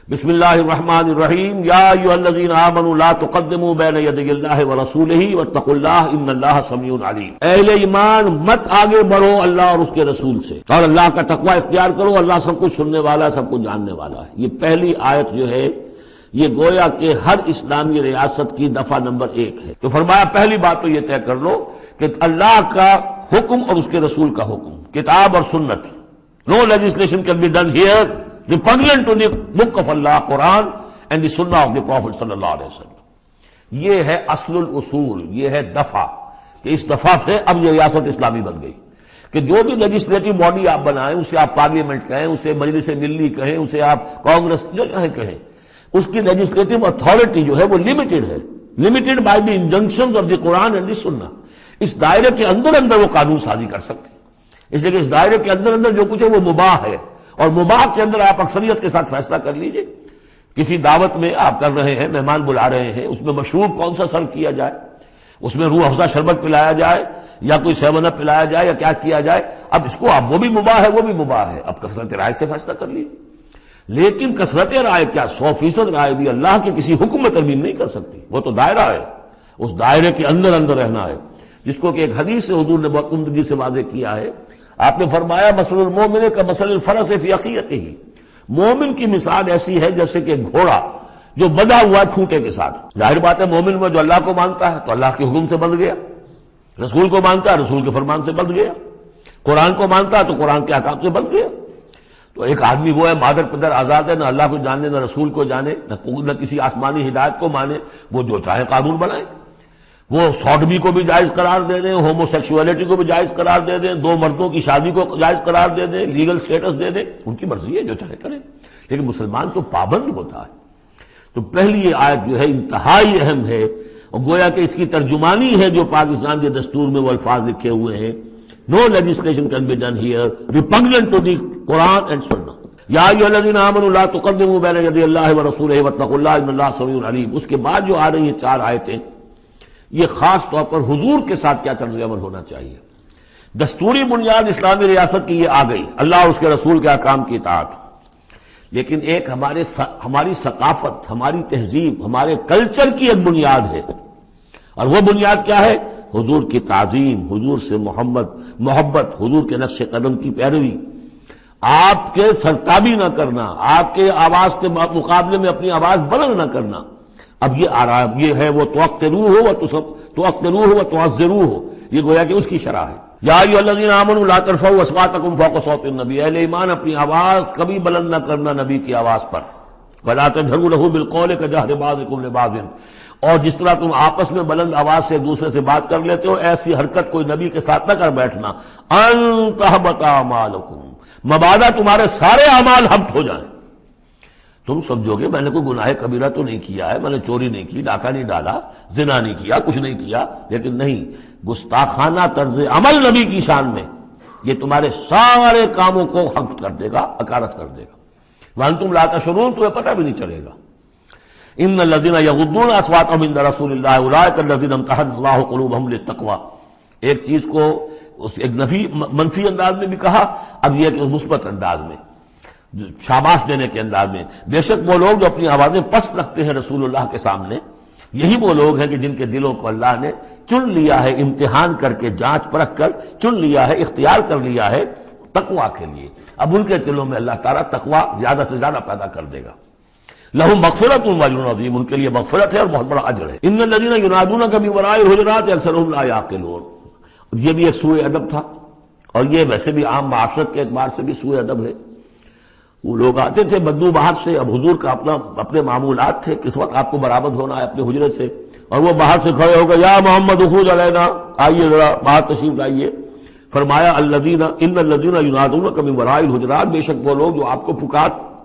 بسم اللہ الرحمن الرحیم یا ایھا الذین آمنوا لا تقدموا بین یدی اللہ ورسولہ واتقوا اللہ ان اللہ سمیع علیم۔ اہل ایمان مت آگے بڑھو اللہ اور اس کے رسول سے، اور اللہ کا تقوی اختیار کرو، اللہ سب کچھ سننے والا، سب کچھ جاننے والا ہے۔ یہ پہلی آیت جو ہے یہ گویا کہ ہر اسلامی ریاست کی دفعہ نمبر 1 ہے۔ تو فرمایا پہلی بات تو یہ طے کر لو کہ اللہ کا حکم اور اس کے رسول کا حکم، کتاب اور سنت، no legislation can be done here repugnant to the book of Allah, Quran and the Sunnah of the Prophet sallallahu alaihi wasallam۔ یہ ہے اصل الاصول، یہ ہے دفعہ کہ اس دفعہ سے اب یہ ریاست اسلامی بن گئی کہ جو بھی لیجسلیٹو باڈی آپ بنائیں، اسے آپ پارلیمنٹ کہیں، اسے مجلس ملی کہیں، اسے آپ کانگریس جو چاہیں کہیں، اس کی لیجسلیٹو اتھارٹی جو ہے وہ لمیٹڈ ہے، limited by the injunctions of the Quran and the Sunnah. اس دائرے کے اندر وہ قانون سازی کر سکتے ہیں، اس لیے کہ اس دائرے کے اندر جو کچھ ہے وہ مباح ہے، اور مباح کے اندر آپ اکثریت کے ساتھ فیصلہ کر لیجئے۔ کسی دعوت میں آپ کر رہے ہیں، مہمان بلا رہے ہیں، اس میں مشروب کون سا سرو کیا جائے، اس میں روح افزا شربت پلایا جائے یا کوئی سیون اپ پلایا جائے یا کیا کیا جائے، اب اس کو آپ وہ بھی مباح ہے وہ بھی مباح ہے، اب کثرت رائے سے فیصلہ کر لیجیے۔ لیکن کثرت رائے کیا 100% رائے بھی اللہ کے کسی حکم میں ترمیم نہیں کر سکتی، وہ تو دائرہ ہے، اس دائرے کے اندر رہنا ہے، جس کو کہ ایک حدیث سے حضور نے بہت عمدگی سے واضح کیا ہے۔ آپ نے فرمایا مثل المومن کا مثل الفرس فی عقیتہ، مومن کی مثال ایسی ہے جیسے کہ گھوڑا جو بندھا ہوا ہے کھوٹے کے ساتھ۔ ظاہر بات ہے مومن میں جو اللہ کو مانتا ہے تو اللہ کے حکم سے بندھ گیا، رسول کو مانتا ہے رسول کے فرمان سے بندھ گیا، قرآن کو مانتا ہے تو قرآن کے احکام سے بندھ گیا۔ تو ایک آدمی وہ ہے مادر پدر آزاد ہے، نہ اللہ کو جانے نہ رسول کو جانے نہ کسی آسمانی ہدایت کو مانے، وہ جو چاہے قانون بنائے، وہ سوڈمی کو بھی جائز قرار دے دیں، ہومو سیکشولیٹی کو بھی جائز قرار دے دیں، دو مردوں کی شادی کو جائز قرار دے دیں، لیگل سٹیٹس دے دیں، ان کی مرضی ہے جو چاہے کریں، لیکن مسلمان تو پابند ہوتا ہے۔ تو پہلی یہ آیت جو ہے انتہائی اہم ہے، اور گویا کہ اس کی ترجمانی ہے جو پاکستان کے دستور میں وہ الفاظ لکھے ہوئے ہیں، no legislation can be done here repugnant to the Quran and Sunnah۔ یا ایھا الذین آمنوا لا تقدموا بین یدی اللہ ورسولہ واتقوا اللہ ان اللہ سمیع علیم۔ اس کے بعد جو آ رہی ہیں 4 آیتیں، یہ خاص طور پر حضور کے ساتھ کیا طرز عمل ہونا چاہیے۔ دستوری بنیاد اسلامی ریاست کی یہ آ گئی، اللہ اور اس کے رسول کے احکام کی اطاعت، لیکن ایک ہماری ثقافت، ہماری تہذیب، ہمارے کلچر کی ایک بنیاد ہے، اور وہ بنیاد کیا ہے؟ حضور کی تعظیم، حضور سے محبت، حضور کے نقش قدم کی پیروی، آپ کے سرتابی نہ کرنا، آپ کے آواز کے مقابلے میں اپنی آواز بلند نہ کرنا۔ اب یہ آرام یہ ہے وہ توقروہ و تعزروہ، یہ گویا کہ اس کی شرح ہے۔ یا ایھا الذین آمنوا لا ترفعوا اصواتکم فوق صوت النبی، اہل ایمان اپنی آواز کبھی بلند نہ کرنا نبی کی آواز پر، ولا تجہروا لہ بالقول کجہر بعضکم لبعض، اور جس طرح تم آپس میں بلند آواز سے ایک دوسرے سے بات کر لیتے ہو، ایسی حرکت کوئی نبی کے ساتھ نہ کر بیٹھنا۔ ان تحبط اعمالکم، مبادا تمہارے سارے اعمال حبط ہو جائیں۔ تم سمجھو گے میں نے کوئی گناہ کبیرہ تو نہیں کیا ہے، میں نے چوری نہیں کی، ڈاکہ نہیں ڈالا، زنا نہیں کیا، کچھ نہیں کیا، لیکن نہیں، گستاخانہ طرز عمل نبی کی شان میں یہ تمہارے سارے کاموں کو حبط کر دے گا، اکارت کر دے گا۔ وانتم لا تشعرون، تمہیں پتہ بھی نہیں چلے گا۔ ان الذین یغضون اصواتهم عند رسول اللہ اولئک الذین امتحن اللہ قلوبهم للتقوی، ایک چیز کو ایک منفی انداز میں بھی کہا، اب یہ کہ مثبت انداز میں، شاباش دینے کے انداز میں، بے شک وہ لوگ جو اپنی آوازیں پست رکھتے ہیں رسول اللہ کے سامنے، یہی وہ لوگ ہیں کہ جن کے دلوں کو اللہ نے چن لیا ہے، امتحان کر کے جانچ پرکھ کر چن لیا ہے، اختیار کر لیا ہے تقوی کے لیے۔ اب ان کے دلوں میں اللہ تعالیٰ تقوی زیادہ سے زیادہ پیدا کر دے گا۔ لہم مغفرۃ واجر عظیم، ان کے لیے مغفرت ہے اور بہت بڑا اجر ہے۔ ان الذین ینادونک من وراء الحجرات اکثرهم لا یعقلون، یہ بھی ایک سوء ادب تھا، اور یہ ویسے بھی عام معاشرت کے اعتبار سے بھی سوء ادب ہے۔ وہ لوگ آتے تھے بدو باہر سے، اب حضور کا اپنے معمولات تھے، کس وقت آپ کو برآمد ہونا ہے اپنے حجرے سے، اور وہ باہر سے کھڑے ہو گئے، یا محمد اخرج علینا، آئیے ذرا باہر تشریف لائیے۔ فرمایا ان الذین ینادونک من وراء الحجرات، بے شک وہ لوگ جو آپ کو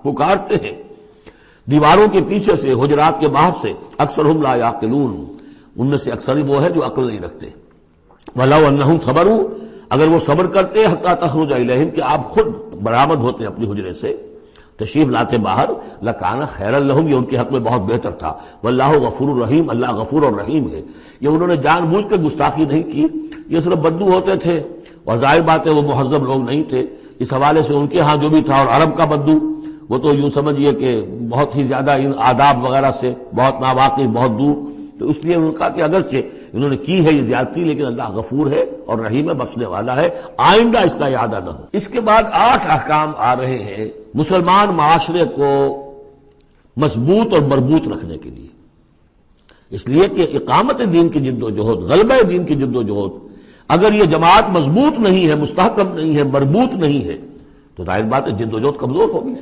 پکارتے ہیں دیواروں کے پیچھے سے، حجرات کے باہر سے، اکثرهم لا یعقلون، ان میں سے اکثر ہی وہ ہے جو عقل نہیں رکھتے۔ ولو انہم صبروا، اگر وہ صبر کرتے حتی تخرج الیہم، کہ آپ خود برآمد ہوتے اپنی حجرے سے، تشریف لاتے باہر، لکان خیرا لہم، یہ ان کے حق میں بہت بہتر تھا۔ واللہ غفور الرحیم، اللہ غفور اور رحیم ہے۔ یہ انہوں نے جان بوجھ کے گستاخی نہیں کی، یہ صرف بدو ہوتے تھے، اور ظاہر بات ہے وہ مہذب لوگ نہیں تھے، اس حوالے سے ان کے ہاں جو بھی تھا، اور عرب کا بدو وہ تو یوں سمجھیے کہ بہت ہی زیادہ ان آداب وغیرہ سے بہت ناواقف، بہت دور، تو اس لیے ان کا کہ اگرچہ انہوں نے کی ہے یہ زیادتی، لیکن اللہ غفور ہے اور رحیم ہے، بخشنے والا ہے، آئندہ اس کا اعادہ نہ ہو۔ اس کے بعد 8 احکام آ رہے ہیں مسلمان معاشرے کو مضبوط اور مربوط رکھنے کے لیے، اس لیے کہ اقامت دین کی جد و جہد، غلبہ دین کی جد و جہد، اگر یہ جماعت مضبوط نہیں ہے، مستحکم نہیں ہے، مربوط نہیں ہے، تو ظاہر بات ہے جد و جہد کمزور ہوگی۔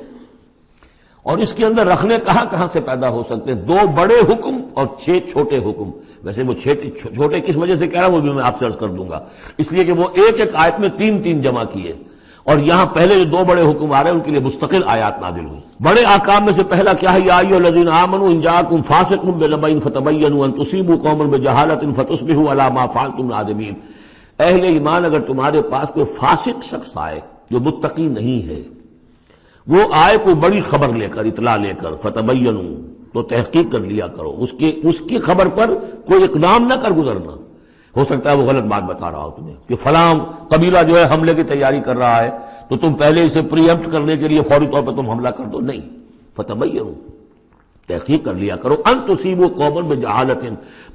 اور اس کے اندر رکھنے کہاں سے پیدا ہو سکتے ہیں؟ 2 بڑے حکم اور 6 چھوٹے حکم۔ ویسے وہ چھوٹے کس وجہ سے کہہ رہا ہوں وہ بھی میں آپ سے عرض کر دوں گا، اس لیے کہ وہ ایک آیت میں 3 جمع کیے، اور یہاں پہلے جو 2 بڑے حکم آ رہے ہیں ان کے لیے مستقل آیات نازل ہوئی۔ بڑے احکام میں سے پہلا کیا ہے؟ یا ایھا الذین آمنوا ان جاءکم فاسق بنبأ فتبینوا ان تصیبوا قوما بجہالۃ فتصبحوا علی ما فعلتم نادمین۔ اہل ایمان، اگر تمہارے پاس کوئی فاسق شخص آئے جو متقی نہیں ہے، وہ آئے کوئی بڑی خبر لے کر، اطلاع لے کر، فتبینوا، تو تحقیق کر لیا کرو، اس کی خبر پر کوئی اقدام نہ کر گزرنا۔ ہو سکتا ہے وہ غلط بات بتا رہا ہو تمہیں کہ فلاں قبیلہ جو ہے حملے کی تیاری کر رہا ہے، تو تم پہلے اسے پری ایمپٹ کرنے کے لیے فوری طور پر تم حملہ کر دو، نہیں، فتبینوا، تحقیق کر لیا کرو، ان تصیبوا قوما بجہالۃ،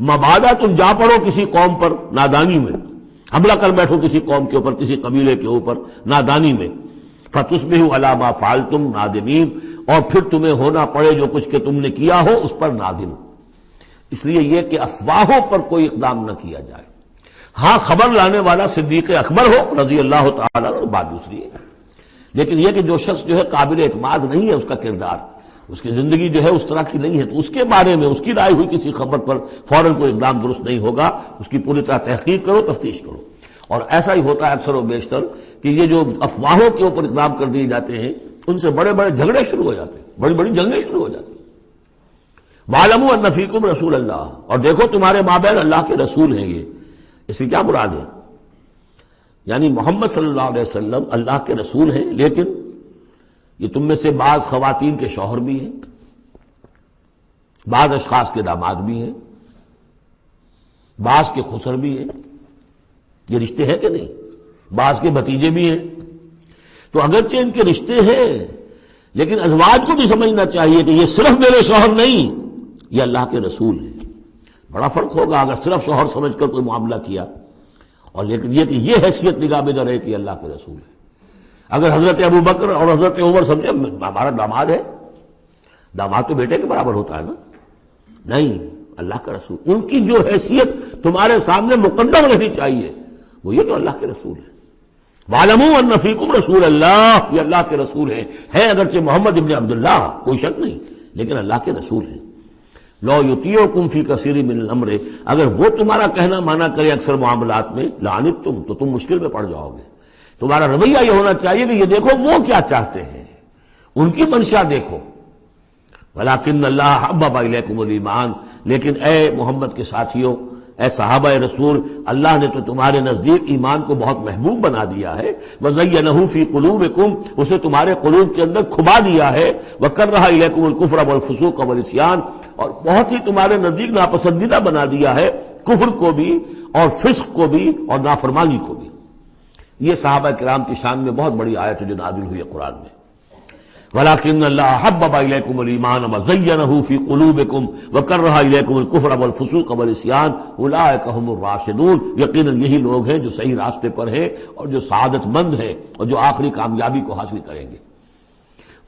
مبادا تم جا پڑو کسی قوم پر نادانی میں، حملہ کر بیٹھو کسی قوم کے اوپر، کسی قبیلے کے اوپر نادانی میں، فتصبحوا علی ما فعلتم نادمین، اور پھر تمہیں ہونا پڑے جو کچھ کہ تم نے کیا ہو اس پر نادم۔ اس لیے یہ کہ افواہوں پر کوئی اقدام نہ کیا جائے۔ ہاں خبر لانے والا صدیق اکبر ہو رضی اللہ تعالیٰ عنہ، بات دوسری ہے، لیکن یہ کہ جو شخص جو ہے قابل اعتماد نہیں ہے، اس کا کردار، اس کی زندگی جو ہے اس طرح کی نہیں ہے، تو اس کے بارے میں اس کی رائے ہوئی کسی خبر پر فوراً کوئی اقدام درست نہیں ہوگا، اس کی پوری طرح تحقیق کرو، تفتیش کرو۔ اور ایسا ہی ہوتا ہے اکثر و بیشتر کہ یہ جو افواہوں کے اوپر اقدام کر دیے جاتے ہیں، ان سے بڑے بڑے جھگڑے شروع ہو جاتے ہیں، بڑی بڑی جنگیں شروع ہو جاتی ہیں۔ وَاعْلَمُوا أَنَّ فِيكُمْ رَسُولَ اللَّهِ، اور دیکھو تمہارے مابین اللہ کے رسول ہیں۔ یہ اس سے کیا مراد ہے؟ یعنی محمد صلی اللہ علیہ وسلم اللہ کے رسول ہیں، لیکن یہ تم میں سے بعض خواتین کے شوہر بھی ہیں، بعض اشخاص کے داماد بھی ہیں، بعض کے خسر بھی ہیں، یہ رشتے ہیں کہ نہیں؟ بعض کے بھتیجے بھی ہیں، تو اگرچہ ان کے رشتے ہیں، لیکن ازواج کو بھی سمجھنا چاہیے کہ یہ صرف میرے شوہر نہیں، یہ اللہ کے رسول ہیں۔ بڑا فرق ہوگا اگر صرف شوہر سمجھ کر کوئی معاملہ کیا، اور لیکن یہ کہ یہ حیثیت نگاہ میں نہ رہے کہ اللہ کے رسول ہے۔ اگر حضرت ابو بکر اور حضرت عمر سمجھے ہمارا داماد ہے، داماد تو بیٹے کے برابر ہوتا ہے نا، نہیں، اللہ کا رسول، ان کی جو حیثیت تمہارے سامنے مقدم رہنی چاہیے وہ یہ کہ اللہ کے رسول ہے۔ وَاعْلَمُوا أَنَّ فِيكُمْ رَسُولَ اللَّهِ، یہ اللہ کے رسول ہیں اگرچہ محمد ابن عبداللہ، کوئی شک نہیں، لیکن اللہ کے رسول ہیں۔ لَوْ يُطِيعُكُمْ فِي كَثِيرٍ مِّنَ الْأَمْرِ، اگر وہ تمہارا کہنا مانا کرے اکثر معاملات میں، لَعَنِتُّمْ، تو تم مشکل میں پڑ جاؤ گے۔ تمہارا رویہ یہ ہونا چاہیے کہ یہ دیکھو وہ کیا چاہتے ہیں، ان کی منشا دیکھو۔ وَلَٰكِنَّ اللَّهَ حَبَّبَ إِلَيْكُمُ الْإِيمَانَ، لیکن اے محمد کے ساتھیوں، اے صحابہ رسول، اللہ نے تو تمہارے نزدیک ایمان کو بہت محبوب بنا دیا ہے، وَزَيَّنَهُ فِي قُلُوبِكُمْ، اسے تمہارے قلوب کے اندر کھبا دیا ہے، وَكَرَّهَ إِلَيْكُمُ الْكُفْرَ وَالْفُسُوقَ وَالْعِصْيَانَ، اور بہت ہی تمہارے نزدیک ناپسندیدہ بنا دیا ہے کفر کو بھی اور فسق کو بھی اور نافرمانی کو بھی۔ یہ صحابہ کرام کی شان میں بہت بڑی آیت ہے جو نازل ہوئی ہے قرآن میں۔ وَلَٰكِنَّ اللَّهَ حَبَّبَ إِلَيْكُمُ الْإِيمَانَ وَزَيَّنَهُ فِي قُلُوبِكُمْ وَكَرَّهَ إِلَيْكُمُ الْكُفْرَ وَالْفُسُوقَ وَالْعِصْيَانَ أُولَٰئِكَ هُمُ الرَّاشِدُونَ، یقیناً یہی لوگ ہیں جو صحیح راستے پر ہیں اور جو سعادت مند ہیں اور جو آخری کامیابی کو حاصل کریں گے۔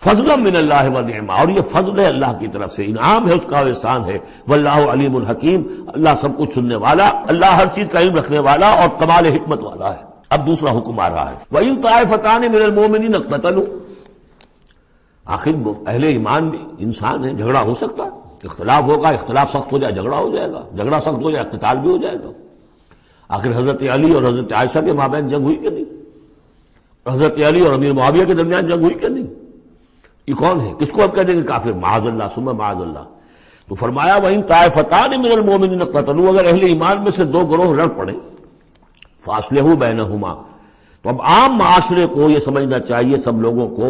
فضلا من اللہ ونعما، اور یہ فضل ہے اللہ کی طرف سے، انعام ہے اس کا، احسان ہے۔ واللہ علیم الحکیم، اللہ سب کچھ سننے والا، اللہ ہر چیز کا علم رکھنے والا اور کمال حکمت والا ہے۔ اب دوسرا حکم آ رہا ہے، وَإِن طَائِفَتَانِ مِنَ الْمُؤْمِنِينَ اقْتَتَلُوا، آخر اہل ایمان بھی انسان ہیں، جھگڑا ہو سکتا ہے، اختلاف ہوگا، اختلاف سخت ہو جائے جھگڑا ہو جائے گا، جھگڑا سخت ہو جائے قتال بھی ہو جائے گا۔ آخر حضرت علی اور حضرت عائشہ کے مابین جنگ ہوئی کہ نہیں؟ حضرت علی اور امیر معاویہ کے درمیان جنگ ہوئی کہ نہیں؟ یہ کون ہے؟ کس کو اب کہہ دیں گے کافر؟ معاذ اللہ ثم معاذ اللہ۔ تو فرمایا وَإِن طَائِفَتَانِ مِنَ الْمُؤْمِنِينَ اقْتَتَلُوا، اگر اہل ایمان میں سے 2 گروہ لڑ پڑے، فَأَصْلِحُوا بَيْنَهُمَا، تو اب عام معاشرے کو یہ سمجھنا چاہیے، سب لوگوں کو،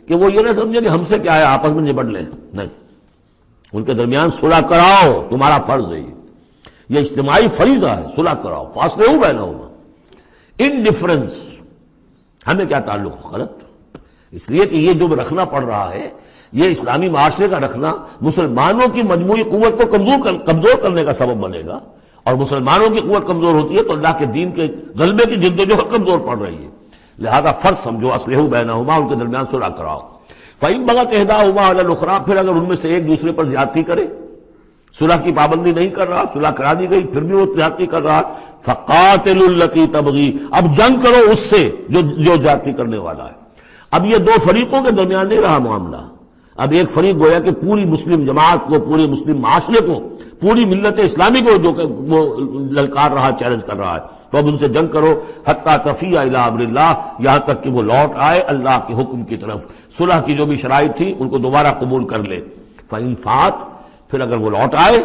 کہ وہ یہ نہ سمجھے کہ ہم سے کیا ہے، آپس میں نبٹ لیں، نہیں، ان کے درمیان صلح کراؤ، تمہارا فرض ہے، یہ اجتماعی فریضہ ہے، صلح کراؤ۔ فَأَصْلِحُوا بَيْنَهُمَا، انڈیفرنس، ہمیں کیا تعلق، غلط، اس لیے کہ یہ جو رکھنا پڑ رہا ہے یہ اسلامی معاشرے کا رکھنا مسلمانوں کی مجموعی قوت کو کمزور کرنے کا سبب بنے گا، اور مسلمانوں کی قوت کمزور ہوتی ہے تو اللہ کے دین کے غلبے کی جدوجہد کمزور پڑ رہی ہے۔ لہذا فرض سمجھو اصلحوا بینہما، ان کے درمیان صلح کراؤ۔ فإن بغت إحداہما علی الأخری، پھر اگر ان میں سے ایک دوسرے پر زیادتی کرے، صلح کی پابندی نہیں کر رہا، صلح کرا دی گئی پھر بھی وہ زیادتی کر رہا، فقاتلوا التی تبغی، اب جنگ کرو اس سے جو زیادتی کرنے والا ہے۔ اب یہ دو فریقوں کے درمیان نہیں رہا معاملہ، اب ایک فریق گویا کہ پوری مسلم جماعت کو، پورے مسلم معاشرے کو، پوری ملت اسلامی کو جو کہ وہ للکار رہا، چیلنج کر رہا ہے، تو اب ان سے جنگ کرو حتی تفیء الی امر اللہ، یہاں تک کہ وہ لوٹ آئے اللہ کے حکم کی طرف، صلح کی جو بھی شرائط تھی ان کو دوبارہ قبول کر لے۔ فإن فات، پھر اگر وہ لوٹ آئے،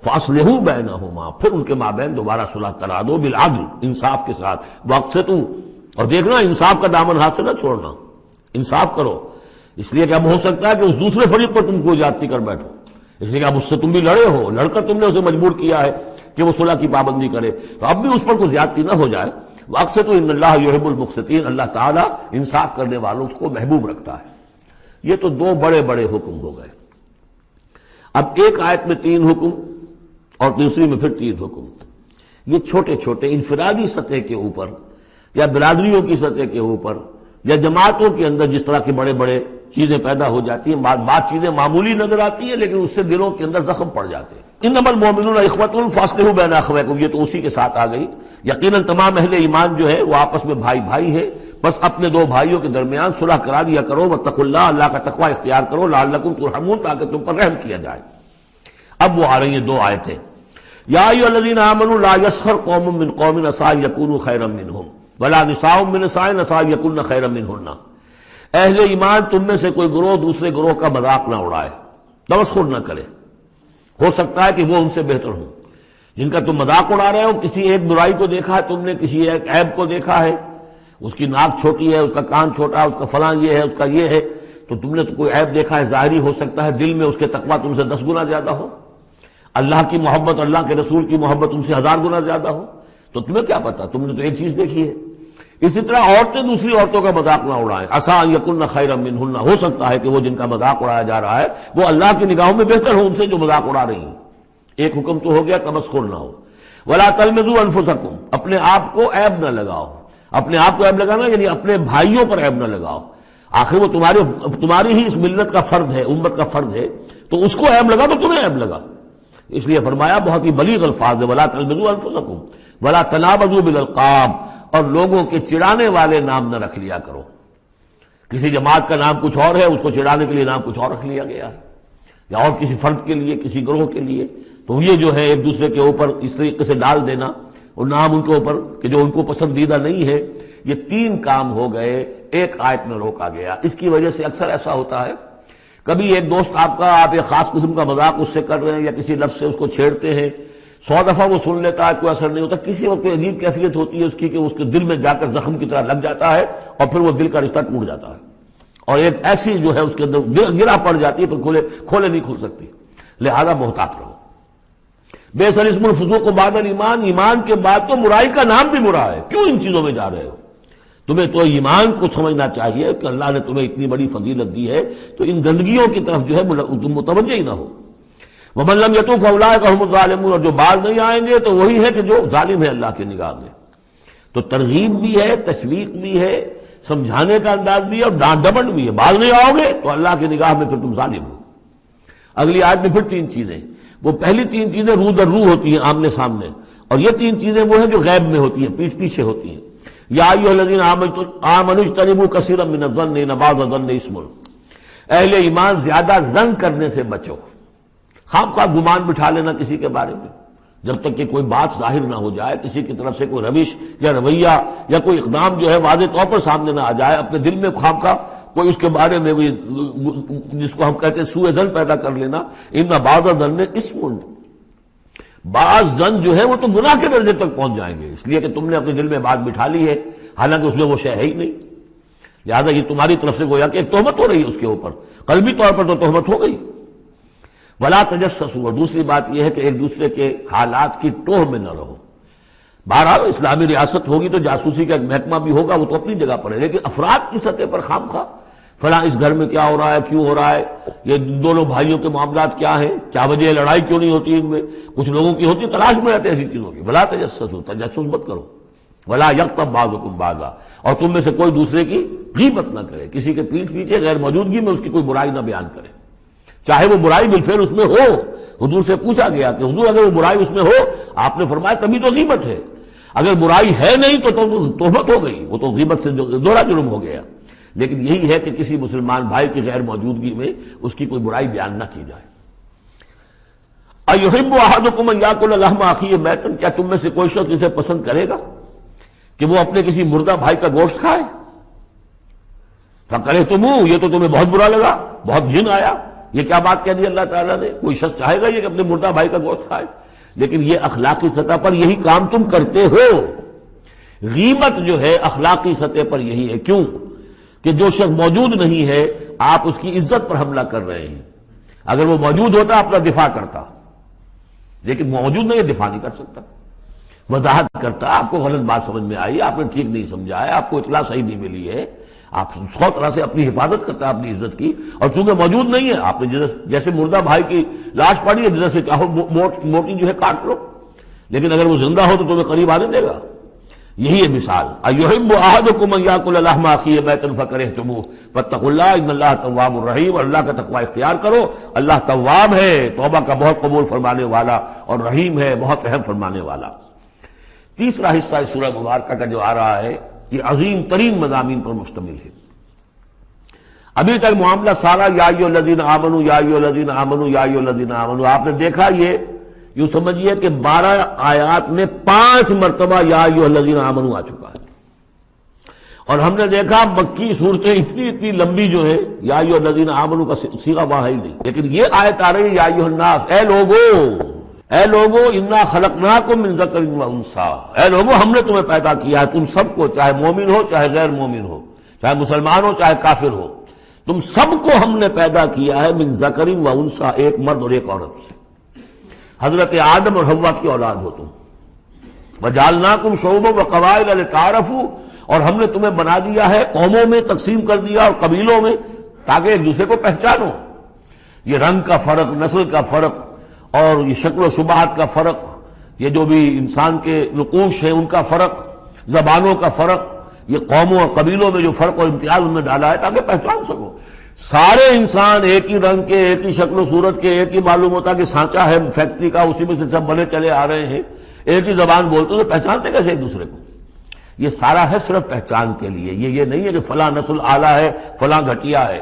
فاصلحوا بینہما، پھر ان کے مابین دوبارہ صلح کرا دو، بالعدل، انصاف کے ساتھ، واقسطوا، اور دیکھنا انصاف کا دامن ہاتھ سے نہ چھوڑنا، انصاف کرو، اس لیے کہ اب ہو سکتا ہے کہ اس دوسرے فریق پر تم کو زیادتی کر بیٹھو، اس لیے کہ اب اس سے تم بھی لڑے ہو، لڑ کر تم نے اسے مجبور کیا ہے کہ وہ صلح کی پابندی کرے، تو اب بھی اس پر کوئی زیادتی نہ ہو جائے۔ واقسطوا ان اللہ یحب المقسطین، اللہ تعالیٰ انصاف کرنے والوں کو محبوب رکھتا ہے۔ یہ تو دو بڑے بڑے حکم ہو گئے۔ اب ایک آیت میں 3 حکم اور دوسری میں پھر 3 حکم، یہ چھوٹے چھوٹے انفرادی سطح کے اوپر یا برادریوں کی سطح کے اوپر یا جماعتوں کے اندر جس طرح کے بڑے بڑے چیزیں پیدا ہو جاتی ہیں، بعض چیزیں معمولی نظر آتی ہیں لیکن اس سے دلوں کے اندر زخم پڑ جاتے ہیں۔ انما المؤمنون اخوۃ فاصلحوا بین اخویکم، یہ تو اسی کے ساتھ آ گئی۔ یقیناً تمام اہل ایمان جو ہے وہ آپس میں بھائی بھائی ہے، بس اپنے دو بھائیوں کے درمیان صلح کرا دیا کرو، واتقوا اللہ، اللہ کا تقوی اختیار کرو، لعلکم ترحمون، تاکہ تم پر رحم کیا جائے۔ اب وہ آ رہی ہیں 2 آیتیں، یا ایھا الذین آمنوا لا یسخر قوم من قوم عسى ان یکونوا خیرا منہم ولا نساء من نساء عسى ان یکن خیرا منہن، اہل ایمان تم میں سے کوئی گروہ دوسرے گروہ کا مذاق نہ اڑائے، تمسخر نہ کرے، ہو سکتا ہے کہ وہ ان سے بہتر ہوں۔ جن کا تم مذاق اڑا رہے ہو، کسی ایک برائی کو دیکھا ہے تم نے، کسی ایک عیب کو دیکھا ہے، اس کی ناک چھوٹی ہے، اس کا کان چھوٹا ہے، اس کا فلاں یہ ہے، اس کا یہ ہے، تو تم نے تو کوئی عیب دیکھا ہے ظاہری، ہو سکتا ہے دل میں اس کے تقویٰ تم سے 10 گنا زیادہ ہو، اللہ کی محبت، اللہ کے رسول کی محبت تم سے 1000 گنا زیادہ ہو، تو تمہیں کیا پتا، تم نے تو ایک چیز دیکھی ہے۔ اسی طرح عورتیں دوسری عورتوں کا مذاق نہ اڑائیں، عسیٰ ان یکن خیرا منہن، ہو سکتا ہے کہ وہ جن کا مذاق اڑایا جا رہا ہے وہ اللہ کی نگاہوں میں بہتر ہو ان سے جو مذاق اڑا رہی ہیں۔ ایک حکم تو ہو گیا تمسخر نہ ہو۔ ولا تلمزوا انفسکم، اپنے آپ کو عیب نہ لگاؤ، اپنے آپ کو عیب لگانا یعنی اپنے بھائیوں پر عیب نہ لگاؤ، آخر وہ تمہاری ہی اس ملت کا فرد ہے، امت کا فرد ہے، تو اس کو عیب لگا تو تمہیں عیب لگا، اس لیے فرمایا بہت ہی بلیغ الفاظ ہے، ولا تلمزوا انفسکم ولا تنابزوا بالالقاب، اور لوگوں کے چڑانے والے نام نہ رکھ لیا کرو۔ کسی جماعت کا نام کچھ اور ہے، اس کو چڑانے کے لیے نام کچھ اور رکھ لیا گیا ہے، یا اور کسی فرد کے لیے، کسی گروہ کے لیے، تو یہ جو ہے ایک دوسرے کے اوپر اس طریقے سے ڈال دینا اور نام ان کے اوپر کہ جو ان کو پسندیدہ نہیں ہے، یہ 3 کام ہو گئے، ایک آیت میں روکا گیا۔ اس کی وجہ سے اکثر ایسا ہوتا ہے، کبھی ایک دوست آپ کا، آپ ایک خاص قسم کا مذاق اس سے کر رہے ہیں یا کسی لفظ سے اس کو چھیڑتے ہیں، 100 دفعہ وہ سن لیتا ہے، کوئی اثر نہیں ہوتا، کسی وقت کوئی عجیب کیفیت ہوتی ہے اس کی کہ اس کے دل میں جا کر زخم کی طرح لگ جاتا ہے اور پھر وہ دل کا رشتہ ٹوٹ جاتا ہے، اور ایک ایسی جو ہے اس کے اندر گرا پڑ جاتی ہے، پھر کھولے نہیں کھل سکتی۔ لہذا محتاط رہو۔ بئس الاسم الفسوق بعد الایمان، ایمان کے بعد تو برائی کا نام بھی برا ہے، کیوں ان چیزوں میں جا رہے ہو؟ تمہیں تو ایمان کو سمجھنا چاہیے کہ اللہ نے تمہیں اتنی بڑی فضیلت دی ہے، تو ان گندگیوں کی طرف جو ہے تم متوجہ ہی نہ ہو۔ وَمَن لَّمْ يَتُوبْ فَأُولَٰئِكَ هُمُ الظَّالِمُونَ، اور جو باز نہیں آئیں گے تو وہی ہے کہ جو ظالم ہے اللہ کی نگاہ میں۔ تو ترغیب بھی ہے، تشویق بھی ہے، سمجھانے کا انداز بھی ہے، اور ڈانٹ ڈپٹ بھی ہے۔ باز نہیں آؤ گے تو اللہ کی نگاہ میں پھر تم ظالم ہو۔ اگلی آیت میں پھر 3 چیزیں، وہ پہلی 3 چیزیں رو در رو ہوتی ہیں آمنے سامنے، اور یہ 3 چیزیں وہ ہیں جو غیب میں ہوتی ہیں، پیچھے پیچھے ہوتی ہیں۔ یا ایھا الذین آمنوا اجتنبوا کثیرا من الظن ان بعض الظن اثم، اہل ایمان زیادہ ظن کرنے سے بچو، خام خواہ گمان بٹھا لینا کسی کے بارے میں، جب تک کہ کوئی بات ظاہر نہ ہو جائے، کسی کی طرف سے کوئی روش یا رویہ یا کوئی اقدام جو ہے واضح طور پر سامنے نہ آ جائے، اپنے دل میں خام خواہ کوئی اس کے بارے میں جس کو ہم کہتے ہیں سوء ظن پیدا کر لینا، ان بعض الظن اثم، بعض ظن جو ہے وہ تو گناہ کے درجے تک پہنچ جائیں گے، اس لیے کہ تم نے اپنے دل میں بات بٹھا لی ہے، حالانکہ اس میں وہ شے ہے ہی نہیں، لہذا یہ تمہاری طرف سے گویا کہ ایک تہمت ہو رہی ہے اس کے اوپر، قلبی طور پر تو تہمت ہو گئی۔ ولا تجسسوا، اور دوسری بات یہ ہے کہ ایک دوسرے کے حالات کی ٹوہ میں نہ رہو۔ بہرحال اسلامی ریاست ہوگی تو جاسوسی کا ایک محکمہ بھی ہوگا، وہ تو اپنی جگہ پر ہے، لیکن افراد کی سطح پر خام خواہ فلاں اس گھر میں کیا ہو رہا ہے، کیوں ہو رہا ہے، یہ دونوں بھائیوں کے معاملات کیا ہیں، کیا وجہ ہے، لڑائی کیوں نہیں ہوتی ان میں. کچھ لوگوں کی ہوتی، تلاش میں رہتے ایسی چیزوں کی. ولا تجسسوا، تجسس مت کرو. ولا یغتب بعضکم بعضا، اور تم میں سے کوئی دوسرے کی غیبت نہ کرے، کسی کے پیٹھ پیچھے غیر موجودگی میں اس کی کوئی برائی نہ بیان کرے، چاہے وہ برائی بالفعل اس میں ہو. حضور سے پوچھا گیا کہ حضور اگر وہ برائی اس میں ہو، آپ نے فرمایا تبھی تو غیبت ہے، اگر برائی ہے نہیں تو تہمت ہو گئی، وہ تو غیبت سے دوہرا جرم ہو گیا. لیکن یہی ہے کہ کسی مسلمان بھائی کی غیر موجودگی میں اس کی کوئی برائی بیان نہ کی جائے. اَيُحِبُّ أَحَدُكُمْ أَن يَأْكُلَ لَحْمَ أَخِيهِ مَيْتًا، کیا تم میں سے کوئی شخص اسے پسند کرے گا کہ وہ اپنے کسی مردہ بھائی کا گوشت کھائے؟ فَكَرِهْتُمُوهُ، یہ تو تمہیں بہت برا لگا، بہت گھن آیا. یہ کیا بات کہہ دی اللہ تعالیٰ نے؟ کوئی شخص چاہے گا یہ کہ اپنے مردہ بھائی کا گوشت کھائے؟ لیکن یہ اخلاقی سطح پر یہی کام تم کرتے ہو. غیبت جو ہے اخلاقی سطح پر یہی ہے. کیوں کہ جو شخص موجود نہیں ہے آپ اس کی عزت پر حملہ کر رہے ہیں. اگر وہ موجود ہوتا اپنا دفاع کرتا، لیکن موجود نہیں ہے، دفاع نہیں کر سکتا، وضاحت کرتا. آپ کو غلط بات سمجھ میں آئی، آپ نے ٹھیک نہیں سمجھا ہے، آپ کو اطلاع صحیح نہیں ملی ہے، آپ سو طرح سے اپنی حفاظت کرتا ہے اپنی عزت کی. اور چونکہ موجود نہیں ہے، آپ نے جیسے مردہ بھائی کی لاش پڑی ہے، جیسے چاہو موٹی جو ہے کاٹ لو، لیکن اگر وہ زندہ ہو تو تمہیں قریب آنے دے گا. یہی ہے مثال. اَيُحِبُّ أَحَدُكُمْ أَن يَأْكُلَ لَحْمَ أَخِيهِ مَيْتًا فَكَرِهْتُمُوهُ فَاتَّقُوا اللَّهَ إِنَّ اللَّهَ تَوَّابٌ رَحِيمٌ، اور اللہ کا تقوی اختیار کرو، اللہ تواب ہے، توبہ کا بہت قبول فرمانے والا، اور رحیم ہے، بہت رحم فرمانے والا. تیسرا حصہ اس سورہ مبارکہ کا جو آ رہا ہے یہ عظیم ترین مضامین پر مشتمل ہے. ابھی تک معاملہ سارا یا ایھا الذین آمنوا یا ایھا الذین آمنوا یا ایھا الذین آمنوا، آپ نے دیکھا یہ یوں سمجھیے کہ 12 آیات میں 5 مرتبہ یا ایھا الذین آمنوا آ چکا ہے. اور ہم نے دیکھا مکی صورتیں اتنی لمبی جو ہے یا ایھا الذین آمنوا کا صیغہ وہاں ہے ہی نہیں، لیکن یہ آیت آ رہی ہے یا ایھا الناس، اے لوگو انا خلقناکم من ذکر و انثی، اے لوگو ہم نے تمہیں پیدا کیا ہے، تم سب کو، چاہے مومن ہو چاہے غیر مومن ہو، چاہے مسلمان ہو چاہے کافر ہو، تم سب کو ہم نے پیدا کیا ہے من ذکر و انثی، ایک مرد اور ایک عورت سے. حضرت آدم اور حوا کی اولاد ہو تم. وجعلناکم شعوبا وقبائل لتعارفوا، اور ہم نے تمہیں بنا دیا ہے، قوموں میں تقسیم کر دیا اور قبیلوں میں، تاکہ ایک دوسرے کو پہچانو. یہ رنگ کا فرق، نسل کا فرق، اور یہ شکل و شباہت کا فرق، یہ جو بھی انسان کے نقوش ہیں ان کا فرق، زبانوں کا فرق، یہ قوموں اور قبیلوں میں جو فرق اور امتیاز ان میں ڈالا ہے تاکہ پہچان سکو. سارے انسان ایک ہی رنگ کے، ایک ہی شکل و صورت کے، ایک ہی معلوم ہوتا کہ سانچہ ہے فیکٹری کا، اسی میں سے سب بنے چلے آ رہے ہیں، ایک ہی زبان بولتے تو پہچانتے کیسے ایک دوسرے کو؟ یہ سارا ہے صرف پہچان کے لیے. یہ نہیں ہے کہ فلاں نسل اعلیٰ ہے، فلاں گھٹیا ہے،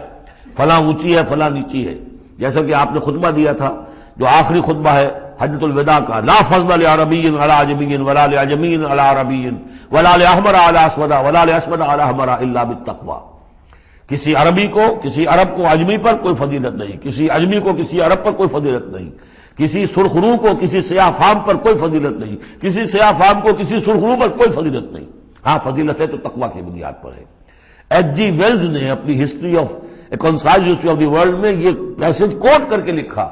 فلاں اونچی ہے، فلاں نیچی ہے. جیسا کہ آپ نے خطبہ دیا تھا جو آخری خطبہ ہے حجۃ الوداع کا، لا فضل لعربی علی عجمی ولا لعجمی علی عربی ولا لاحمر علی اسود ولا لاسود علی احمر الا بالتقوی. کسی عربی کو، کسی عرب کو عجمی پر کوئی فضیلت نہیں، کسی عجمی کو کسی عرب پر کوئی فضیلت نہیں، کسی سرخ رو کو کسی سیاہ فام پر کوئی فضیلت نہیں، کسی سیاہ فام کو کسی سرخ رو پر کوئی فضیلت نہیں. ہاں فضیلت ہے تو تقوی کی بنیاد پر ہے. ایچ جی ویلز نے اپنی history of a concise history of the world میں یہ پیسج کوٹ کر کے لکھا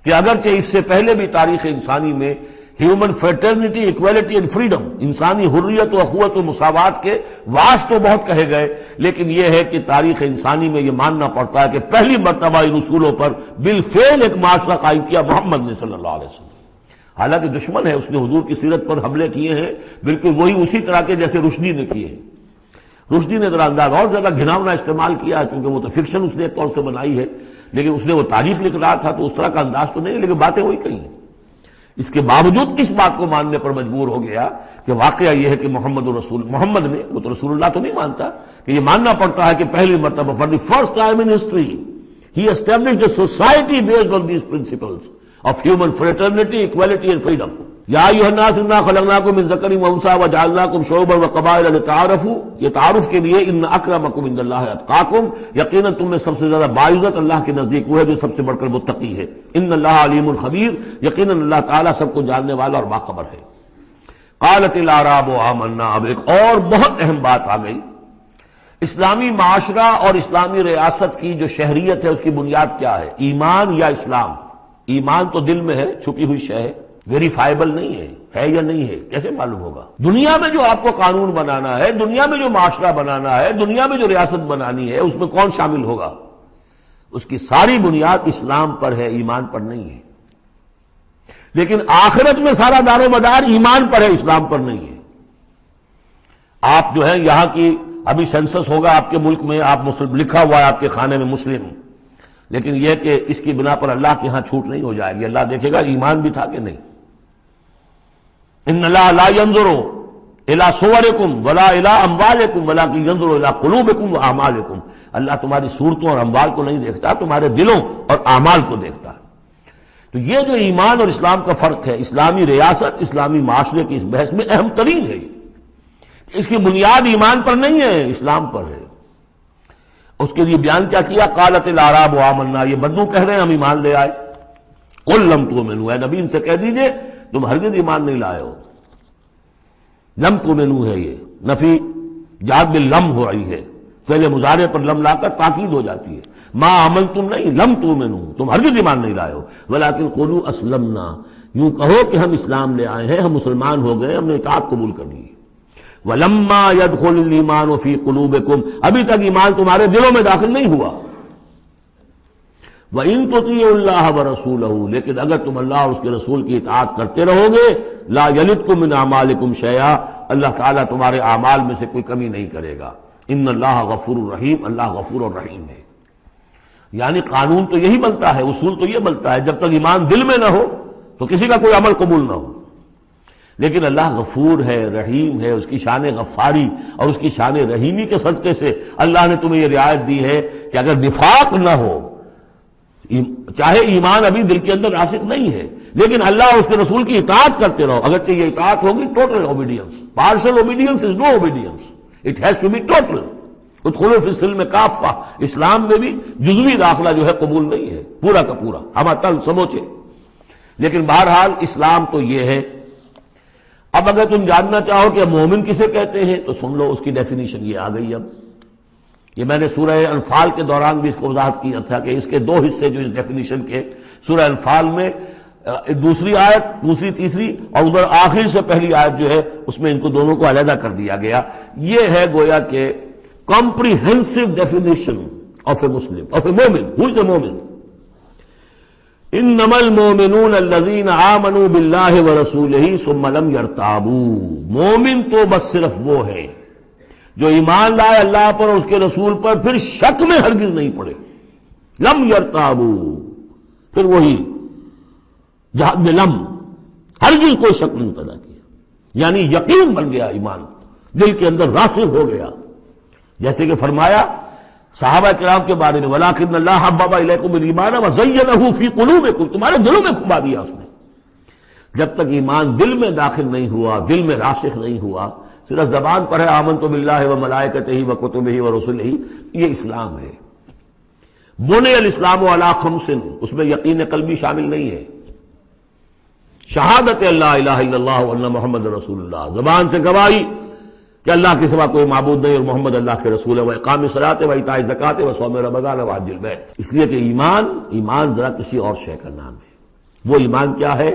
کہ اگرچہ اس سے پہلے بھی تاریخ انسانی میں human fraternity, equality and freedom, انسانی حریت و اخوت و مساوات کے واس تو بہت کہے گئے، لیکن یہ ہے کہ تاریخ انسانی میں یہ ماننا پڑتا ہے کہ پہلی مرتبہ ان اصولوں پر بالفعل ایک معاشرہ قائم کیا محمد نے صلی اللہ علیہ وسلم. حالانکہ دشمن ہے، اس نے حضور کی سیرت پر حملے کیے ہیں بالکل وہی اسی طرح کے جیسے رشدی نے کیے ہیں. رشدی نے ذرا انداز اور زیادہ گھناؤنا استعمال کیا، چونکہ وہ تو فکشن اس نے ایک طور سے بنائی ہے، لیکن اس نے وہ تاریخ لکھ رہا تھا تو اس طرح کا انداز تو نہیں، لیکن باتیں وہی کہی ہیں. اس کے باوجود اس بات کو ماننے پر مجبور ہو گیا کہ واقعہ یہ ہے کہ محمد نے، وہ تو رسول اللہ تو نہیں مانتا، کہ یہ ماننا پڑتا ہے کہ پہلی مرتبہ for the first time in history he established a society based on these principles of human fraternity, equality and freedom. یا ایھا الناس انا خلقناکم من ذکر و انثی وجعلناکم شعوبا وقبائل لتعارفوا، یہ تعارف کے لیے ان اکرمکم عند اللہ اتقاکم، یقیناً تم میں سب سے زیادہ باعزت اللہ کے نزدیک وہ ہے جو سب سے بڑھ کر متقی ہے. ان اللہ علیم خبیر، یقیناً اللہ تعالیٰ سب کو جاننے والا اور باخبر ہے. قالت الاعراب آمنا، اب ایک اور بہت اہم بات آ گئی. اسلامی معاشرہ اور اسلامی ریاست کی جو شہریت ہے اس کی بنیاد کیا ہے؟ ایمان یا اسلام؟ ایمان تو دل میں ہے، چھپی ہوئی شے ہے، ویریفائبل نہیں ہے یا نہیں ہے، کیسے معلوم ہوگا؟ دنیا میں جو آپ کو قانون بنانا ہے، دنیا میں جو معاشرہ بنانا ہے، دنیا میں جو ریاست بنانی ہے، اس میں کون شامل ہوگا؟ اس کی ساری بنیاد اسلام پر ہے، ایمان پر نہیں ہے۔ لیکن آخرت میں سارا دار و مدار ایمان پر ہے، اسلام پر نہیں ہے۔ آپ جو ہے یہاں کی ابھی سینسس ہوگا آپ کے ملک میں، آپ مسلم لکھا ہوا ہے آپ کے خانے میں مسلم، لیکن یہ کہ اس کی بنا پر اللہ کے ہاں چھوٹ نہیں ہو جائے گی، اللہ دیکھے گا ایمان بھی تھا کہ نہیں۔ ان اللہ لا ينظر الى صورکم ولا الى اموالکم ولکن ينظر الى قلوبکم واعمالکم، اللہ تمہاری صورتوں اور اموال کو نہیں دیکھتا، تمہارے دلوں اور اعمال کو دیکھتا ہے۔ تو یہ جو ایمان اور اسلام کا فرق ہے، اسلامی ریاست اسلامی معاشرے کی اس بحث میں اہم ترین ہے یہ، اس کی بنیاد ایمان پر نہیں ہے، اسلام پر ہے۔ اس کے لیے بیان کیا کیا؟ قالت الاعراب آمنا، یہ بدو کہہ رہے ہیں ہم ایمان لے آئے۔ قل لم تؤمنوا، اے نبی ان سے کہہ دیجئے تم ہرگز ایمان نہیں لائے ہو۔ لم تؤمنوا ہے، یہ نفی جاد باللم ہو رہی ہے، فعل مضارع پر لم لا کر تاکید ہو جاتی ہے۔ ما عملتم نہیں، لم تؤمنوا، تم ہرگز ایمان نہیں لائے ہو، ولکن قولوا اسلمنا، یوں کہو کہ ہم اسلام لے آئے ہیں، ہم مسلمان ہو گئے، ہم نے اطاعت قبول کر لی۔ وَلَمَّا يَدْخُلِ الْإِيمَانُ فِي قُلُوبِكُمْ، ابھی تک ایمان تمہارے دلوں میں داخل نہیں ہوا۔ وَإِن تُطِيعُوا اللَّهَ وَرَسُولَهُ، لیکن اگر تم اللہ اور اس کے رسول کی اطاعت کرتے رہو گے، لَا يَلِدْكُم مِّنْ أَعْمَالِكُمْ شَيْئًا، اللہ تعالیٰ تمہارے اعمال میں سے کوئی کمی نہیں کرے گا۔ ان اللہ غفور الرحیم، اللہ غفور الرحیم ہے۔ یعنی قانون تو یہی بنتا ہے، اصول تو یہ بنتا ہے، جب تک ایمان دل میں نہ ہو تو کسی کا کوئی عمل قبول نہ ہو۔ لیکن اللہ غفور ہے، رحیم ہے، اس کی شان غفاری اور اس کی شان رحیمی کے صدقے سے اللہ نے تمہیں یہ رعایت دی ہے کہ اگر نفاق نہ ہو، چاہے ایمان ابھی دل کے اندر راسخ نہیں ہے، لیکن اللہ اور اس کے رسول کی اطاعت کرتے رہو، اگرچہ یہ اطاعت ہوگی total obedience, partial obedience is no obedience, it has to be total. ادخلوا فی السلم کافہ، اسلام میں بھی جزوی داخلہ جو ہے قبول نہیں ہے، پورا کا پورا ہم تن سموچے۔ لیکن بہرحال اسلام تو یہ ہے۔ اب اگر تم جاننا چاہو کہ مومن کسے کہتے ہیں تو سن لو، اس کی ڈیفینیشن یہ آ گئی۔ اب یہ میں نے سورہ انفال کے دوران بھی اس کو وضاحت کیا تھا کہ اس کے دو حصے جو اس ڈیفینیشن کے، سورہ انفال میں دوسری آیت، دوسری تیسری، اور ادھر آخر سے پہلی آیت جو ہے اس میں ان کو دونوں کو علیحدہ کر دیا گیا۔ یہ ہے گویا کہ comprehensive definition of a Muslim, of a مومن۔ Who is a مومن؟ انما المؤمنون الذين آمنوا بالله ورسوله ثم لم يرتابوا، مومن تو بس صرف وہ ہے جو ایمان لائے اللہ پر اور اس کے رسول پر، پھر شک میں ہرگز نہیں پڑے۔ لم يرتابوا، پھر وہی جہاد میں لم، ہرگز کوئی شک نہیں پیدا کیا، یعنی یقین بن گیا، ایمان دل کے اندر راسخ ہو گیا۔ جیسے کہ فرمایا صحابہ کرام کے بارے میں، وَلَٰكِنَّ اللَّهَ حَبَّبَ إِلَيْكُمُ الْإِيمَانَ وَزَيَّنَهُ فِي قُلُوبِكُمْ، تمہارے دلوں میں کھبا دیا اس نے۔ جب تک ایمان دل میں داخل نہیں ہوا، دل میں راسخ نہیں ہوا، صرف زبان پر ہے آمنت باللہ وملائکتہ وکتبہ ورسلہ، یہ اسلام ہے۔ بنی الاسلام علی خمس، اس میں یقین قلبی شامل نہیں ہے۔ شہادت اللہ الہ الا اللہ وان محمد رسول اللہ، زبان سے گواہی کہ اللہ کے سوا کوئی معبود نہیں اور محمد اللہ کے رسول ہے، وہ اقام الصلاۃ و ایتاء الزکوٰۃ و صوم رمضان و حج البیت۔ اس لیے کہ ایمان ذرا کسی اور شے کا نام ہے۔ وہ ایمان کیا ہے؟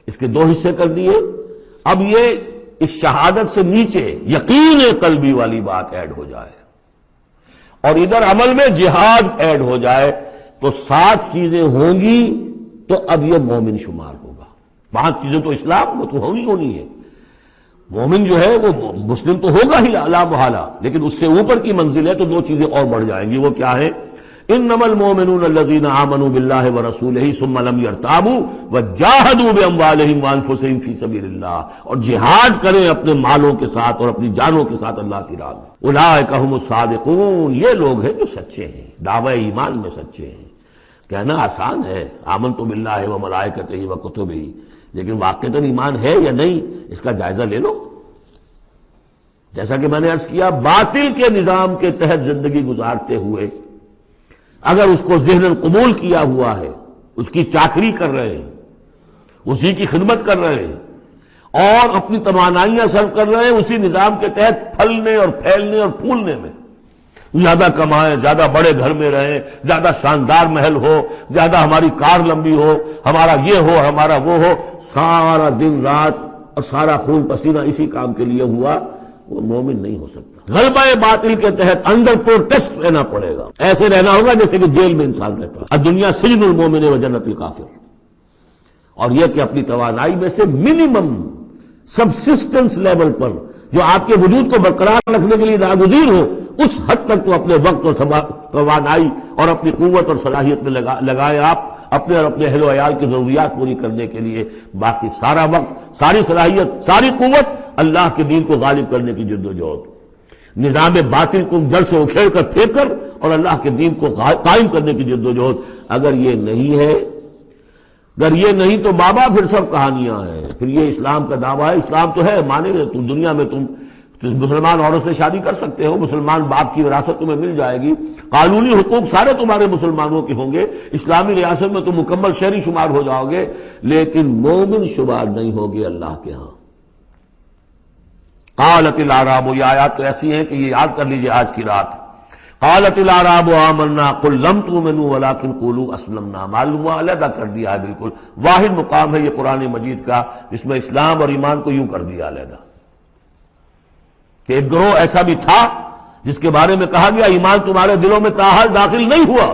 اس کے دو حصے کر دیے۔ اب یہ اس شہادت سے نیچے یقین قلبی والی بات ایڈ ہو جائے اور ادھر عمل میں جہاد ایڈ ہو جائے تو 7 چیزیں ہوں گی تو اب یہ مومن شمار ہوگا۔ 5 چیزیں تو اسلام وہ تو ہونی ہے۔ مومن جو ہے وہ مسلم تو ہوگا ہی لا محالہ، لیکن اس سے اوپر کی منزل ہے تو 2 چیزیں اور بڑھ جائیں گی۔ وہ کیا ہے؟ انما المؤمنون الذين آمنوا بالله ورسوله ثم لم يرتابوا وجاهدوا باموالهم وانفسهم في سبيل الله، اور جہاد کریں اپنے مالوں کے ساتھ اور اپنی جانوں کے ساتھ اللہ کی راہ میں۔ اولئک هم الصادقون، یہ لوگ ہیں جو سچے ہیں، دعوی ایمان میں سچے ہیں۔ کہنا آسان ہے آمنت باللہ وملائکتہ وکتبہ، لیکن واقعتاً ایمان ہے یا نہیں اس کا جائزہ لے لو۔ جیسا کہ میں نے عرض کیا، باطل کے نظام کے تحت زندگی گزارتے ہوئے اگر اس کو ذہناً قبول کیا ہوا ہے، اس کی چاکری کر رہے ہیں، اسی کی خدمت کر رہے ہیں اور اپنی توانائیاں صرف کر رہے ہیں اسی نظام کے تحت پھلنے اور پھیلنے اور پھولنے میں، زیادہ کمائیں، زیادہ بڑے گھر میں رہیں، زیادہ شاندار محل ہو، زیادہ ہماری کار لمبی ہو، ہمارا یہ ہو، ہمارا وہ ہو، سارا دن رات اور سارا خون پسینہ اسی کام کے لیے ہوا، وہ مومن نہیں ہو سکتا۔ غلبہ باطل کے تحت انڈر پروٹیسٹ رہنا پڑے گا، ایسے رہنا ہوگا جیسے کہ جیل میں انسان رہتا ہے۔ الدنیا سجن المومن و جنت الکافر، اور یہ کہ اپنی توانائی میں سے منیمم سبسسٹنس لیول پر جو آپ کے وجود کو برقرار رکھنے کے لیے ناگزیر ہو، اس حد تک تو اپنے وقت اور توانائی اور اپنی قوت اور صلاحیت میں لگائیں آپ اپنے اور اپنے اہل و عیال کی ضروریات پوری کرنے کے لیے۔ باقی سارا وقت، ساری صلاحیت، ساری قوت اللہ کے دین کو غالب کرنے کی جد و جہد، نظام باطل کو جڑ سے اکھیڑ کر پھینک کر اور اللہ کے دین کو قائم کرنے کی جد و جہد۔ اگر یہ نہیں ہے، اگر یہ نہیں تو بابا پھر سب کہانیاں ہیں، پھر یہ اسلام کا دعویٰ ہے۔ اسلام تو ہے، مانے گے تم دنیا میں تم مسلمان عورت سے شادی کر سکتے ہو، مسلمان باپ کی وراثت تمہیں مل جائے گی، قانونی حقوق سارے تمہارے مسلمانوں کے ہوں گے، اسلامی ریاست میں تم مکمل شہری شمار ہو جاؤ گے، لیکن مومن شمار نہیں ہوگے اللہ کے ہاں۔ قالت الاعراب، یہ آیات تو ایسی ہیں کہ یہ یاد کر لیجئے آج کی رات۔ قالت الاعراب آمنا قل لم تؤمنوا ولكن قولوا اسلمنا، معلوم ہوا علیحدہ کر دیا ہے، بالکل واحد مقام ہے یہ قرآن مجید کا جس میں اسلام اور ایمان کو یوں کر دیا علیحدہ، کہ ایک گروہ ایسا بھی تھا جس کے بارے میں کہا گیا ایمان تمہارے دلوں میں تاحال داخل نہیں ہوا۔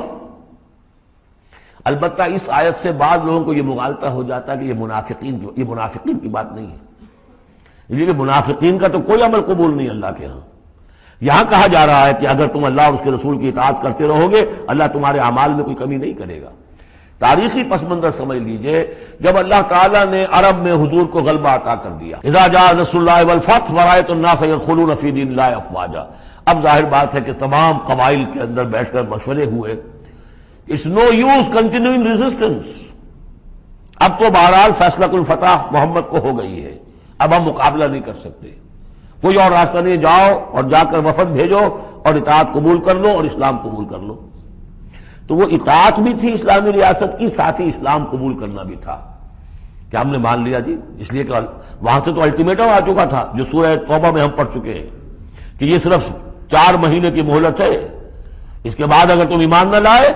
البتہ اس آیت سے بعض لوگوں کو یہ مغالطہ ہو جاتا ہے کہ یہ منافقین کی بات نہیں ہے، اس لیے کہ منافقین کا تو کوئی عمل قبول نہیں اللہ کے ہاں۔ یہاں کہا جا رہا ہے کہ اگر تم اللہ اور اس کے رسول کی اطاعت کرتے رہو گے اللہ تمہارے اعمال میں کوئی کمی نہیں کرے گا۔ تاریخی پس منظر سمجھ لیجئے، جب اللہ تعالیٰ نے عرب میں حضور کو غلبہ عطا کر دیا، اذا جاء نصر اللہ والفتح ورأيت الناس يدخلون في دين الله افواجا، اب ظاہر بات ہے کہ تمام قبائل کے اندر بیٹھ کر مشورے ہوئے، it's no use continuing resistance, اب تو بہرحال فیصلہ الفتح محمد کو ہو گئی ہے، اب ہم مقابلہ نہیں کر سکتے، کوئی اور راستہ نہیں، جاؤ اور جا کر وفد بھیجو اور اطاعت قبول کر لو اور اسلام قبول کر لو۔ تو وہ اطاعت بھی تھی اسلامی ریاست کی، ساتھ ہی اسلام قبول کرنا بھی تھا کہ ہم نے مان لیا جی، اس لیے کہ وہاں سے تو الٹیمیٹم آ چکا تھا جو سورہ توبہ میں ہم پڑھ چکے ہیں کہ یہ صرف 4 مہینے کی مہلت ہے، اس کے بعد اگر تم ایمان نہ لائے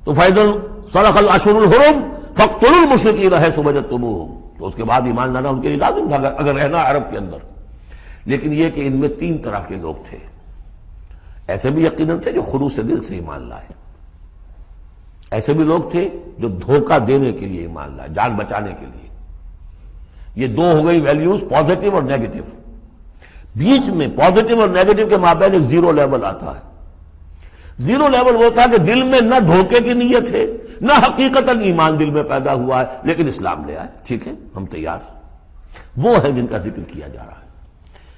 تو فَإِذَا انْسَلَخَ الْأَشْهُرُ الْحُرُمُ فَاقْتُلُوا الْمُشْرِكِينَ حَيْثُ وَجَدتُّمُوهُمْ، تو اس کے بعد ایمان لانا ان کے لیے لازم تھا اگر رہنا عرب کے اندر۔ لیکن یہ کہ ان میں 3 طرح کے لوگ تھے، ایسے بھی یقیناً تھے جو خلوص دل سے ایمان لائے، ایسے بھی لوگ تھے جو دھوکہ دینے کے لیے ایمان لائے، جان بچانے کے لیے۔ یہ 2 ہو گئی ویلیوز، پازیٹو اور نیگیٹو۔ بیچ میں پازیٹو اور نیگیٹو کے مابین ایک زیرو لیول آتا ہے۔ زیرو لیول وہ تھا کہ دل میں نہ دھوکے کی نیت ہے، نہ حقیقتاً ایمان دل میں پیدا ہوا ہے، لیکن اسلام لے آئے، ٹھیک ہے ہم تیار ہیں، وہ ہے جن کا ذکر کیا جا رہا ہے۔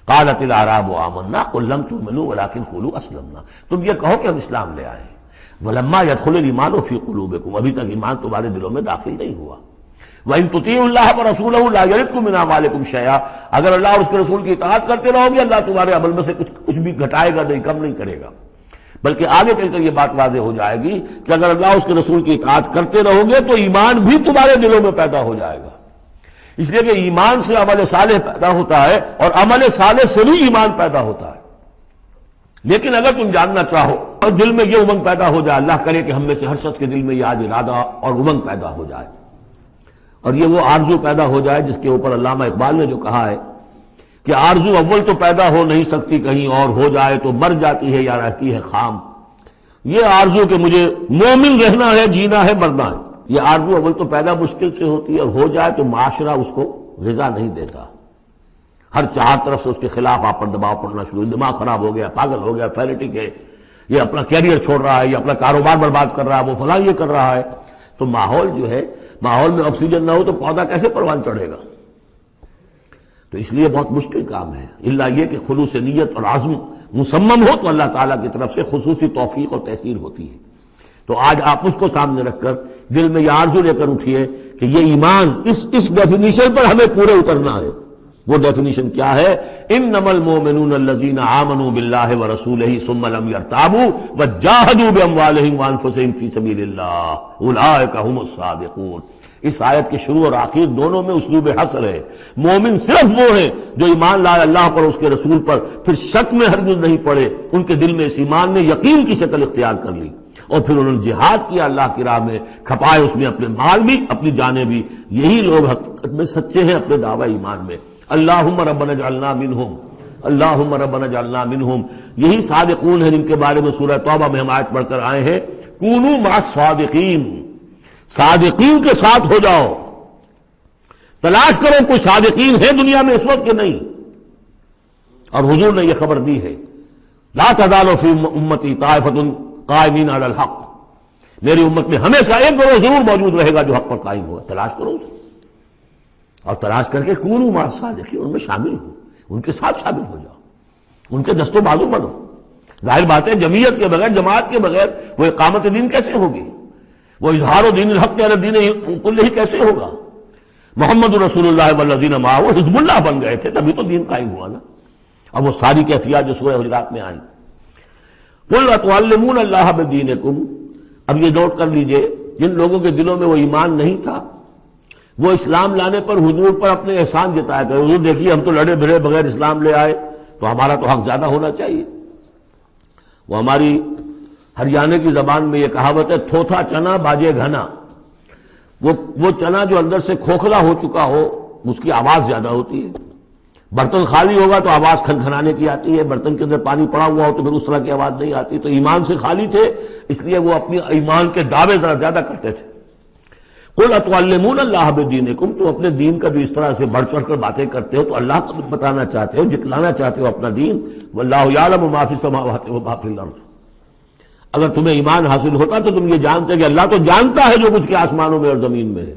قالت الاعراب آمنا قل لم تؤمنوا ولكن قولوا اسلمنا، تم یہ کہو کہ ہم اسلام لے آئے، ولما يدخل الايمان في قلوبكم، ابھی تک ایمان تمہارے دلوں میں داخل نہیں ہوا۔ وان تطيعوا الله ورسوله لا يلدكم من اعمالكم شيئا، اگر اللہ اور اس کے رسول کی اطاعت کرتے رہو گے اللہ تمہارے عمل میں سے کچھ بھی گھٹائے گا نہیں، کم نہیں کرے گا، بلکہ آگے چل کر یہ بات واضح ہو جائے گی کہ اگر اللہ اور اس کے رسول کی اطاعت کرتے رہو گے تو ایمان بھی تمہارے دلوں میں پیدا ہو جائے گا، اس لیے کہ ایمان سے عمل صالح پیدا ہوتا ہے اور عمل صالح سے بھی ایمان پیدا ہوتا ہے۔ لیکن اگر تم جاننا چاہو اور دل میں یہ امنگ پیدا ہو جائے، اللہ کرے کہ ہم میں سے ہر شخص کے دل میں یہ آج ارادہ اور امنگ پیدا ہو جائے، اور یہ وہ آرزو پیدا ہو جائے جس کے اوپر علامہ اقبال نے جو کہا ہے کہ آرزو اول تو پیدا ہو نہیں سکتی کہیں اور، ہو جائے تو مر جاتی ہے یا رہتی ہے خام، یہ آرزو کہ مجھے مومن رہنا ہے، جینا ہے، مرنا ہے، یہ آرزو اول تو پیدا مشکل سے ہوتی ہے، اور ہو جائے تو معاشرہ اس کو غذا نہیں دیتا، ہر 4 طرف سے اس کے خلاف آپ پر دباؤ پڑنا شروع، دماغ خراب ہو گیا، پاگل ہو گیا، فینیٹک ہے، یہ اپنا کیریئر چھوڑ رہا ہے، یہ اپنا کاروبار برباد کر رہا ہے، وہ فلاں یہ کر رہا ہے، تو ماحول جو ہے، ماحول میں آکسیجن نہ ہو تو پودا کیسے پروان چڑھے گا؟ تو اس لیے بہت مشکل کام ہے، الا یہ کہ خلوص نیت اور عزم مصمم ہو تو اللہ تعالیٰ کی طرف سے خصوصی توفیق اور تحصیل ہوتی ہے۔ تو آج آپ اس کو سامنے رکھ کر دل میں یہ آرزو لے کر اٹھیے کہ یہ ایمان اس ڈیفینیشن پر ہمیں پورے اترنا ہے۔ وہ ڈیفینیشن کیا ہے؟ انما المؤمنون الذین آمنوا باللہ ورسولہ ثم لم یرتابوا وجاہدوا باموالہم وانفسہم فی سبیل اللہ اولئک ھم الصادقون۔ اس آیت کے شروع اور آخر دونوں میں اسلوب حصر ہے۔ مومن صرف وہ ہیں جو ایمان لائے اللہ پر، اس کے رسول پر، پھر شک میں ہرگز نہیں پڑے، ان کے دل میں اس ایمان نے یقین کی شکل اختیار کر لی، اور پھر انہوں نے جہاد کیا اللہ کی راہ میں، کھپائے اس میں اپنے مال بھی اپنی جانیں بھی۔ یہی لوگ حقیقت میں سچے ہیں اپنے دعوی ایمان میں۔ اللہم ربنا اجعلنا منہم، اللہم ربنا اجعلنا منہم، یہی صادقون ہیں جن کے بارے میں سورہ توبہ میں ہم آیت پڑھ کر آئے ہیں، کونوا مع الصادقین، صادقین کے ساتھ ہو جاؤ۔ تلاش کرو کوئی صادقین ہے دنیا میں اس وقت کے نہیں، اور حضور نے یہ خبر دی ہے، لا تزال فی امتی طائفۃ قائمین علی الحق، میری امت میں ہمیشہ ایک گروہ ضرور موجود رہے گا جو حق پر قائم ہوگا۔ تلاش کرو اسے، اور تلاش کر کے کونوا مع الصادقین، ان میں شامل ہو، ان کے ساتھ شامل ہو جاؤ، ان کے دست و بازو بنو۔ ظاہر بات ہے جمعیت کے بغیر، جماعت کے بغیر وہ اقامت دین کیسے ہوگی؟ وہ اظہار و دین الحق علی الدین کلہ کیسے ہوگا؟ محمد رسول اللہ والذین معہ وہ حزب اللہ بن گئے تھے، تبھی تو دین قائم ہوا نا۔ اب وہ ساری کیفیات جو سورہ حجرات میں آئیں، قل اتعلمون اللہ بدینکم، اب یہ نوٹ کر لیجئے، جن لوگوں کے دلوں میں وہ ایمان نہیں تھا، وہ اسلام لانے پر حضور پر اپنے احسان جتایا کرے، حضور دیکھیے ہم تو لڑے بھرے بغیر اسلام لے آئے، تو ہمارا تو حق زیادہ ہونا چاہیے۔ وہ ہماری ہریانہ کی زبان میں یہ کہاوت ہے، تھوتھا چنا باجے گھنا، وہ چنا جو اندر سے کھوکھلا ہو چکا ہو اس کی آواز زیادہ ہوتی ہے، برتن خالی ہوگا تو آواز کھنکھنانے کی آتی ہے، برتن کے اندر پانی پڑا ہوا ہو تو پھر اس طرح کی آواز نہیں آتی۔ تو ایمان سے خالی تھے، اس لیے وہ اپنی ایمان کے دعوے ذرا زیادہ کرتے تھے۔ قل اتعلمون اللہ بدینکم، تم اپنے دین کا جو اس طرح سے بڑھ چڑھ کر باتیں کرتے ہو تو اللہ کو بتانا چاہتے ہو، جتلانا چاہتے ہو اپنا دین، واللہ یعلم ما فی السماوات وما فی الارض۔ اگر تمہیں ایمان حاصل ہوتا تو تم یہ جانتے کہ اللہ تو جانتا ہے جو کچھ کے آسمانوں میں اور زمین میں ہے۔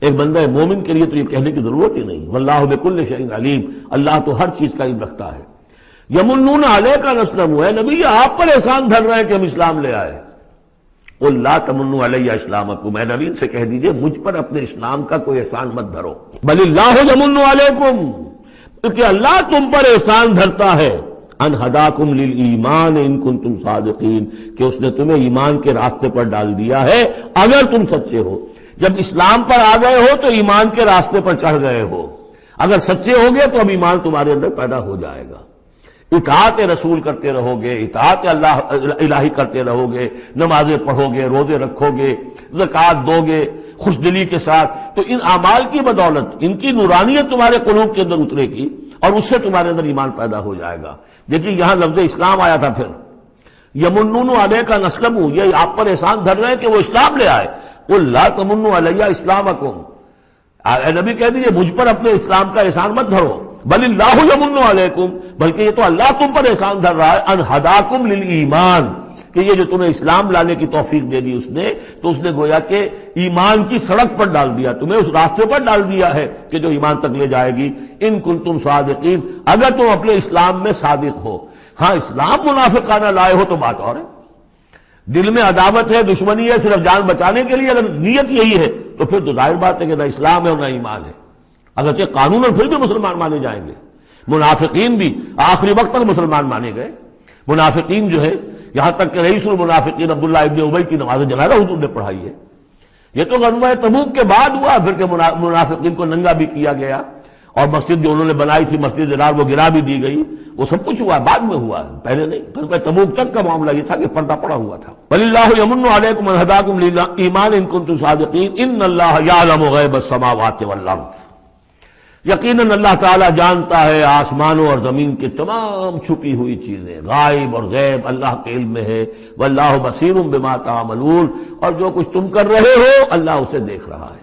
ایک بندہ مومن کے لیے تو یہ کہنے کی ضرورت ہی نہیں، واللہ بکل شیء علیم، اللہ تو ہر چیز کا علم رکھتا ہے۔ یمنون علیک ان اسلموا، اے نبی یہ آپ پر احسان دھر رہے ہیں کہ ہم اسلام لے آئے۔ قل لا تمنوا علی اسلامکم، اے نبی سے کہہ دیجئے مجھ پر اپنے اسلام کا کوئی احسان مت دھرو، بل اللہ یمن علیکم، بلکہ اللہ تم پر احسان دھرتا ہے، ان ہداکم للایمان ان کنتم صادقین، کہ اس نے تمہیں ایمان کے راستے پر ڈال دیا ہے اگر تم سچے ہو۔ جب اسلام پر آ گئے ہو تو ایمان کے راستے پر چڑھ گئے ہو، اگر سچے ہو گے تو اب ایمان تمہارے اندر پیدا ہو جائے گا۔ اطاعت رسول کرتے رہو گے، اطاعت اللہ الہی کرتے رہو گے، نمازیں پڑھو گے، روزے رکھو گے، زکوٰۃ دو گے خوش دلی کے ساتھ، تو ان اعمال کی بدولت ان کی نورانیت تمہارے قلوب کے اندر اترے گی اور اس سے تمہارے اندر ایمان پیدا ہو جائے گا۔ دیکھیے یہاں لفظ اسلام آیا تھا، پھر یمنون علیک ان اسلموا، یہ آپ پر احسان دھر رہے ہیں کہ وہ اسلام لے آئے۔ قل لا تمنوا علی اسلامکم، اے نبی کہہ دیجیے مجھ پر اپنے اسلام کا احسان مت دھرو، بل اللہ یمن علیکم، بلکہ یہ تو اللہ تم پر احسان دھر رہا ہے، ان ہداکم للایمان، کہ یہ جو تمہیں اسلام لانے کی توفیق دے دی اس نے، تو اس نے گویا کہ ایمان کی سڑک پر ڈال دیا، تمہیں اس راستے پر ڈال دیا ہے کہ جو ایمان تک لے جائے گی۔ ان کنتم صادقین، اگر تم اپنے اسلام میں صادق ہو۔ ہاں اسلام منافقانہ لائے ہو تو بات اور ہے، دل میں عداوت ہے، دشمنی ہے صرف جان بچانے کے لیے، اگر نیت یہی ہے تو پھر تو ظاہر بات ہے کہ نہ اسلام ہے اور نہ ایمان ہے، اگرچہ قانون اور پھر بھی مسلمان مانے جائیں گے۔ منافقین بھی آخری وقت تک مسلمان مانے گئے۔ منافقین جو ہے یہاں تک کہ رئیس المنافقین عبداللہ ابن ابی کی نماز جنازہ حضور نے پڑھائی ہے۔ یہ تو غزوہ تبوک کے بعد ہوا، پھر کہ منافقین کو ننگا بھی کیا گیا، اور مسجد جو انہوں نے بنائی تھی مسجد درار وہ گرا بھی دی گئی، وہ سب کچھ ہوا بعد میں ہوا، پہلے نہیں۔ غزوہ تبوک تک کا معاملہ یہ تھا کہ پردہ پڑا ہوا تھا۔ وَلِلَّهُ يَمُنُّ عَلَيْكُمْ أَنْ هَدَاكُمْ لِلْإِيمَانِ إِن كُنتُمْ صَادِقِينَ إِنَّ اللَّهَ يَعْلَمُ غَيْبَ السَّمَاوَاتِ وَالْأَرْضِ، یقیناً اللہ تعالیٰ جانتا ہے آسمانوں اور زمین کی تمام چھپی ہوئی چیزیں، غائب اور غیب اللہ کے علم میں ہے۔ وَاللَّهُ بَصِيرٌ بِمَا تَعْمَلُونَ، اور جو کچھ تم کر رہے ہو اللہ اسے دیکھ رہا ہے۔